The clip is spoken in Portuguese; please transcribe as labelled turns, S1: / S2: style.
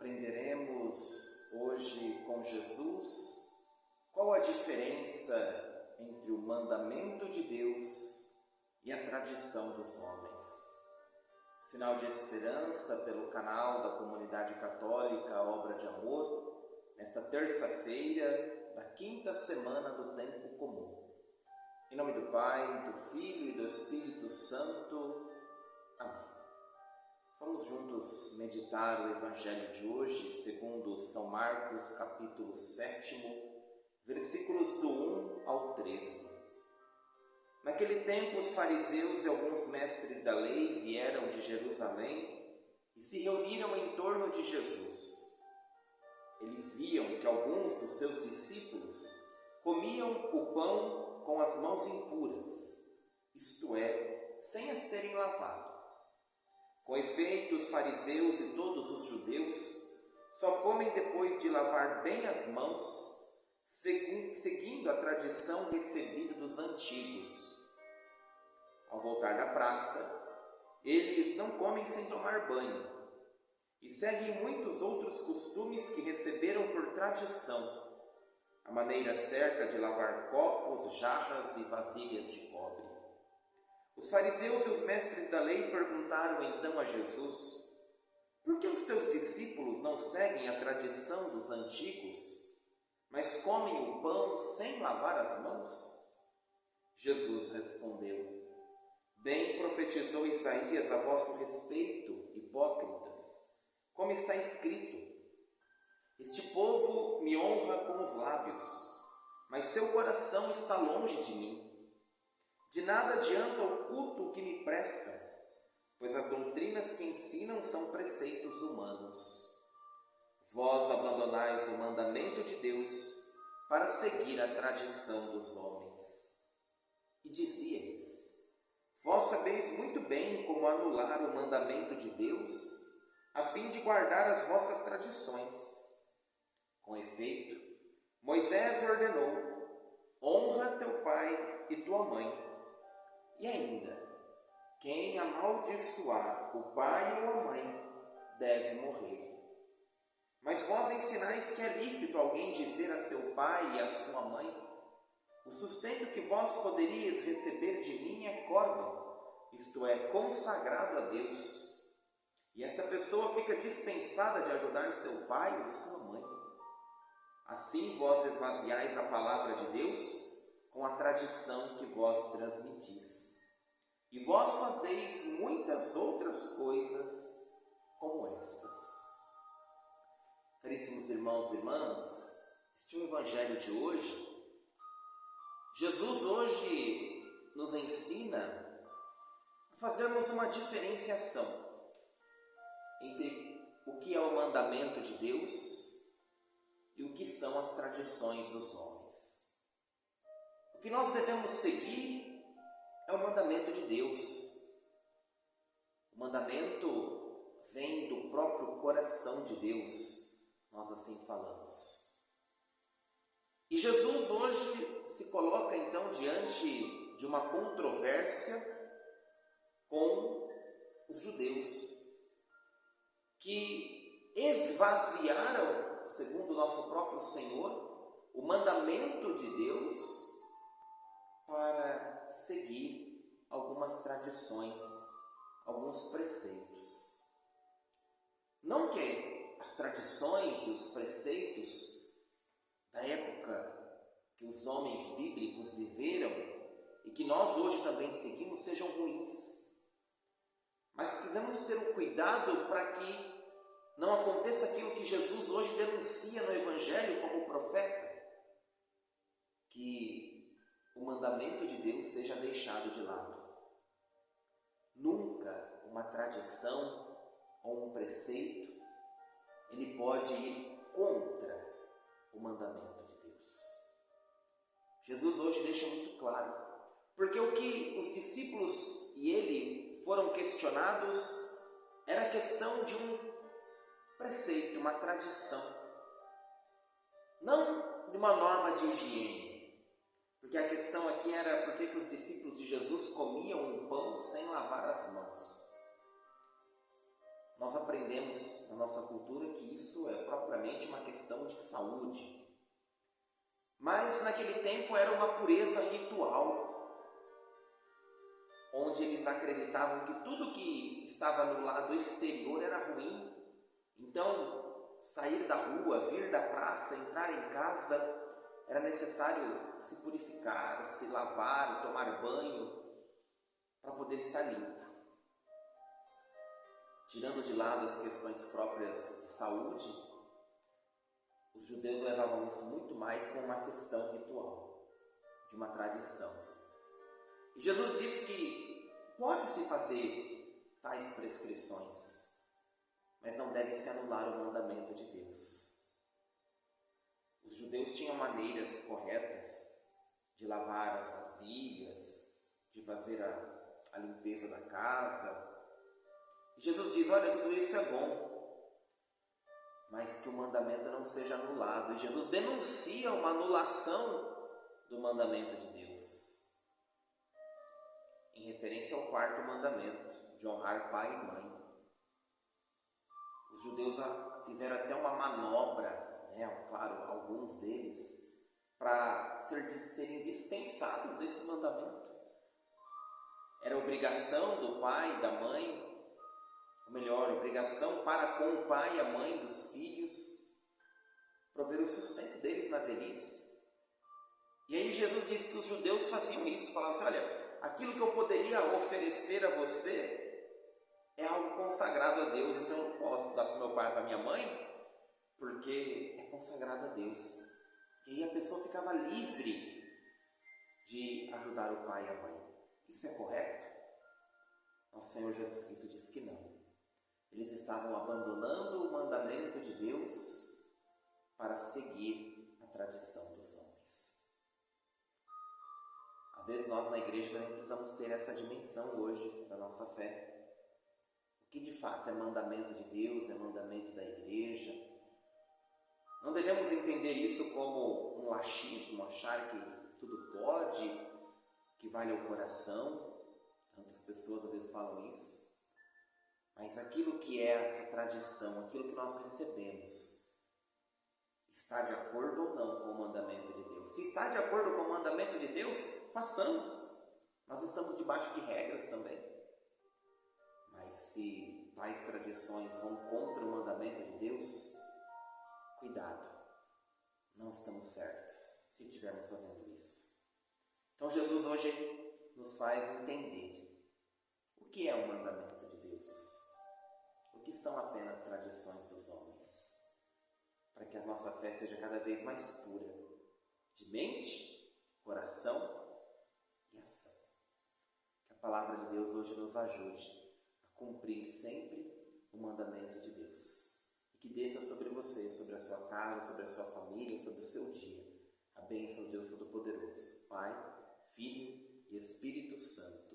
S1: aprenderemos hoje com Jesus qual a diferença entre o mandamento de Deus e a tradição dos homens. Sinal de esperança pelo canal da Comunidade Católica Obra de Amor, nesta terça-feira da quinta semana do Tempo Comum. Em nome do Pai, do Filho e do Espírito Santo. Amém. Vamos juntos meditar o Evangelho de hoje, segundo São Marcos, capítulo 7, versículos do 1 ao 13. Naquele tempo, os fariseus e alguns mestres da lei vieram de Jerusalém e se reuniram em torno de Jesus. Eles viam que alguns dos seus discípulos comiam o pão com as mãos impuras, isto é, sem as terem lavado. Com efeito, os fariseus e todos os judeus só comem depois de lavar bem as mãos, seguindo a tradição recebida dos antigos. Ao voltar da praça, eles não comem sem tomar banho e seguem muitos outros costumes que receberam por tradição, a maneira certa de lavar copos, jarras e vasilhas de cobre. Os fariseus e os mestres da lei perguntaram então a Jesus: por que os teus discípulos não seguem a tradição dos antigos, mas comem o pão sem lavar as mãos? Jesus respondeu: bem profetizou Isaías a vosso respeito, hipócritas, como está escrito: este povo me honra com os lábios, mas seu coração está longe de mim. De nada adianta o culto que me presta, pois as doutrinas que ensinam são preceitos humanos. Vós abandonais o mandamento de Deus para seguir a tradição dos homens. E dizia-lhes: vós sabeis muito bem como anular o mandamento de Deus, a fim de guardar as vossas tradições. Com efeito, Moisés ordenou: honra teu pai e tua mãe. E ainda, quem amaldiçoar o pai ou a mãe deve morrer. Mas vós ensinais que é lícito alguém dizer a seu pai e a sua mãe: o sustento que vós poderias receber de mim é corban, isto é, consagrado a Deus. E essa pessoa fica dispensada de ajudar seu pai ou sua mãe. Assim vós esvaziais a palavra de Deus com a tradição que vós transmitis. E vós fazeis muitas outras coisas como estas. Caríssimos irmãos e irmãs, este é o Evangelho de hoje. Jesus hoje nos ensina a fazermos uma diferenciação entre o que é o mandamento de Deus e o que são as tradições dos homens. O que nós devemos seguir é o mandamento de Deus. O mandamento vem do próprio coração de Deus, nós assim falamos. E Jesus hoje se coloca então diante de uma controvérsia com os judeus, que esvaziaram, segundo o nosso próprio Senhor, o mandamento de Deus para seguir algumas tradições, alguns preceitos. Não que as tradições e os preceitos da época que os homens bíblicos viveram e que nós hoje também seguimos sejam ruins, mas precisamos ter o cuidado para que não aconteça aquilo que Jesus hoje denuncia no Evangelho como profeta, que o mandamento de Deus seja deixado de lado. Nunca uma tradição ou um preceito ele pode ir contra o mandamento de Deus. Jesus hoje deixa muito claro, porque o que os discípulos e ele foram questionados era a questão de um preceito, uma tradição, não de uma norma de higiene. Porque a questão aqui era por que os discípulos de Jesus comiam um pão sem lavar as mãos. nós aprendemos na nossa cultura que isso é propriamente uma questão de saúde. Mas naquele tempo era uma pureza ritual, onde eles acreditavam que tudo que estava no lado exterior era ruim. Então, sair da rua, vir da praça, entrar em casa, era necessário se purificar, se lavar, tomar banho, para poder estar limpo. Tirando de lado as questões próprias de saúde, os judeus levavam isso muito mais como uma questão ritual, de uma tradição. E Jesus disse que pode-se fazer tais prescrições, mas não deve-se anular o mandamento de Deus. Os judeus tinham maneiras corretas de lavar as vasilhas, de fazer a limpeza da casa. E Jesus diz, olha, tudo isso é bom, mas que o mandamento não seja anulado. E Jesus denuncia uma anulação do mandamento de Deus, em referência ao quarto mandamento, de honrar pai e mãe. Os judeus fizeram até uma manobra, claro, alguns deles, para serem dispensados desse mandamento. Era obrigação do pai e da mãe, ou melhor, obrigação para com o pai e a mãe dos filhos, prover o sustento deles na velhice. E aí Jesus disse que os judeus faziam isso, falavam assim, olha, aquilo que eu poderia oferecer a você é algo consagrado a Deus, então eu não posso dar para o meu pai e para a minha mãe, porque é consagrado a Deus. E aí a pessoa ficava livre de ajudar o pai e a mãe. Isso é correto? Nosso Senhor Jesus Cristo disse que não. Eles estavam abandonando o mandamento de Deus para seguir a tradição dos homens. Às vezes nós na igreja também precisamos ter essa dimensão hoje da nossa fé. O que de fato é mandamento de Deus, é mandamento da igreja. Não devemos entender isso como um laxismo, achar que tudo pode, que vale ao coração. Tantas pessoas às vezes falam isso. Mas aquilo que é essa tradição, aquilo que nós recebemos, está de acordo ou não com o mandamento de Deus? Se está de acordo com o mandamento de Deus, façamos. Nós estamos debaixo de regras também. Mas se tais tradições vão contra o mandamento de Deus, cuidado, não estamos certos se estivermos fazendo isso. Então Jesus hoje nos faz entender o que é o mandamento de Deus, o que são apenas tradições dos homens, para que a nossa fé seja cada vez mais pura, de mente, coração e ação. Que a palavra de Deus hoje nos ajude a cumprir sempre o mandamento de Deus. E que desça sobre você, sobre a sua casa, sobre a sua família, sobre o seu dia, a bênção de Deus Todo-Poderoso, Pai, Filho e Espírito Santo.